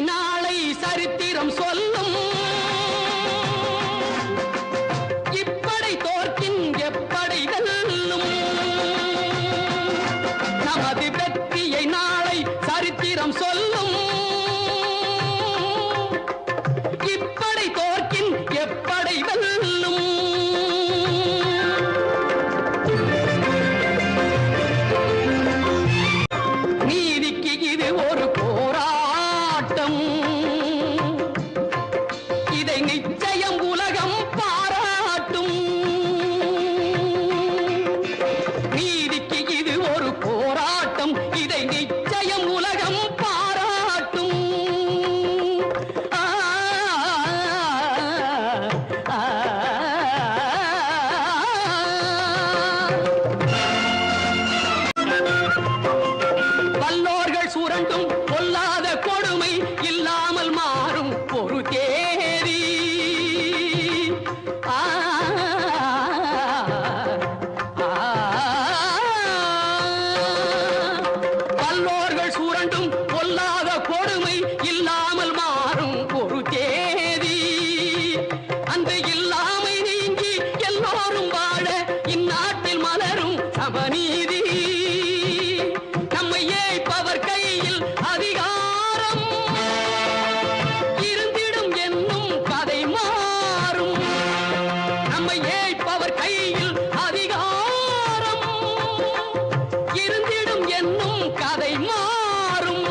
நாளை சரித்திரம் சொல்லும். இப்படை தோற்கின் எப்படை வெல்லும். நமது வெற்றியை நாளை சரித்திரம் சொல்லும். இப்படை தோற்கின் எப்படை வெல்லும். நீதிக்கு இது ஒரு போராட்டம். இதை நிச்சயம் உலகம் பாராட்டும். நீதிக்கு இது ஒரு போராட்டம். இதை நிச்சயம் உலகம் பாராட்டும். வல்லோர்கள் சுரண்டும் பொல்லாத கொடுமை இல்லாமல் மாறும் ஒரு தேதி. வல்லோர்கள் சுரண்டும் பொல்லாத கொடுமை இல்லாமல் மாறும் ஒரு தேதி. அந்த இல்லாமை நீங்கி எல்லோரும் வாழ இந்நாட்டில் மலரும் சமநீதி. நம்மை ஏய்ப்பவர் கையில் அதிகாரம் இருந்திடும் என்னும் கதை மாறும். நம்மை ஏய்ப்பவர் கையில் அதிகாரம் இருந்திடும் என்னும் கதை மாறும்.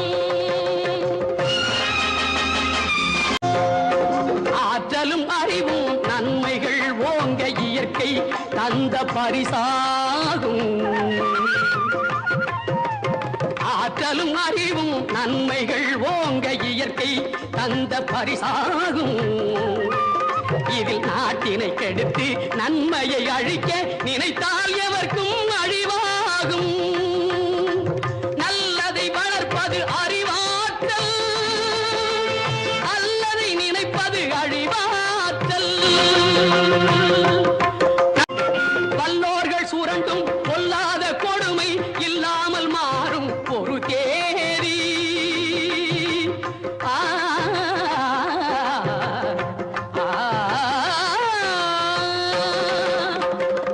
ஆற்றலும் அறிவும் நன்மைகள் ஓங்க இயற்கை தந்த பரிசாகும். ஆற்றலும் அறிவும் நன்மைகள் ஓங்க இயற்கை தந்த பரிசாகும். இதில் நாட்டினை கெடுத்து நன்மையை அழிக்க நினைத்தால் எவர்க்கும் அழிவாகும். நல்லதை வளர்ப்பது அறிவாற்றல். அல்லதை நினைப்பது அழிவாற்றல். வல்லோர்கள் சுரண்டும் பொல்லாத கொடுமை இல்லாமல் மாறும் ஒரு தேதி.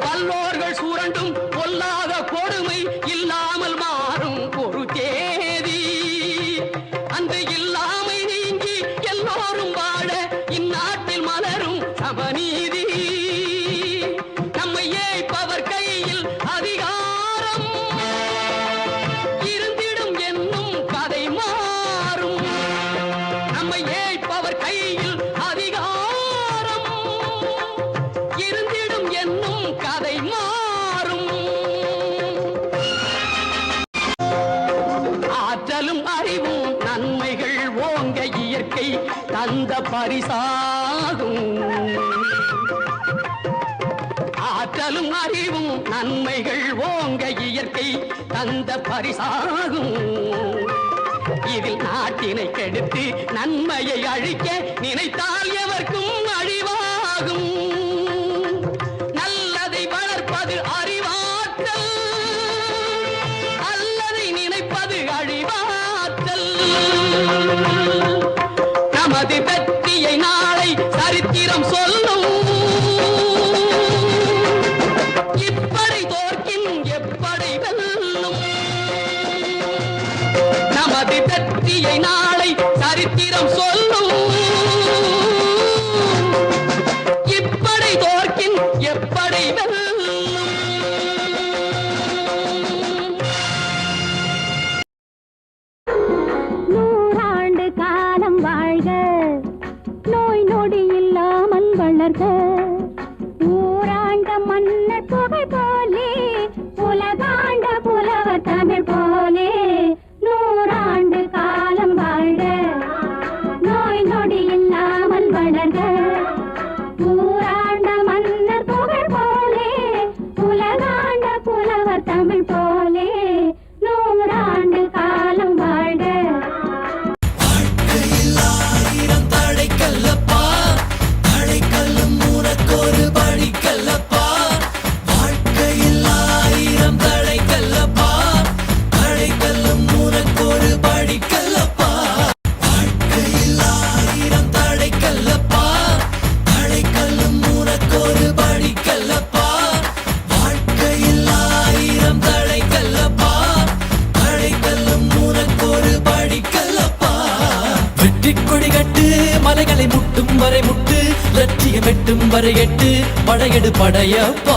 வல்லோர்கள் சுரண்டும் பொல்லாத கொடுமை இல்லாமல் மாறும் ஒரு தேதி. அந்த இல்லாமை நீங்கி எல்லோரும் வாழ இந்நாட்டில் மலரும் சமநீதி. நம்மை ஏய்ப்பவர் கையில் அதிகாரம் இருந்திடும் என்னும் கதை மாறும். நம்மை ஏய்ப்பவர் கையில் அதிகாரம் இருந்திடும் என்னும் கதை மாறும். ஆற்றலும் அறிவும் நன்மைகள் ஓங்க இயற்கை தந்த பரிசாகும். ஆற்றலும் அறிவும் நன்மைகள் ஓங்க இயற்கை தந்த பரிசாகும். இதில் நாட்டினை கெடுத்து நன்மையை அழிக்க நினைத்தால் எவர்க்கும் அழிவாகும். நல்லதை வளர்ப்பது அறிவாற்றல். அல்லதை நினைப்பது அழிவாற்றல். நமது வெற்றியை நாளை சரித்திரம் சொல்லும். இப்படை தோற்கின் எப்படை வெல்லும். நமது வெற்றியை நாளை சரித்திரம் சொல்லும். இப்படை தோற்கின் எப்படை வெல்லும். நூறாண்டு காலம் வாழ்க, நோய் நொடி இல்லாமல் வளர்க. ஊராண்ட மன்னர் புகழ் போலே, உலகாண்ட புலவர் தமிழ் போலே. நூறாண்டு காலம் வாழ்க, நோய் நொடி இல்லாமல் வெற்றிக் கொடி கட்டு மலைகளை முட்டும் வரை முட்டு லட்சியம் எட்டும் வரை எட்டு படையெடு படையப்பா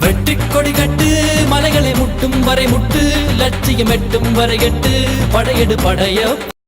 வெற்றிக் கொடி கட்டு மலைகளை முட்டும் வரை முட்டு லட்சியம் எட்டும் வரை எட்டு படையெடு படையப்பா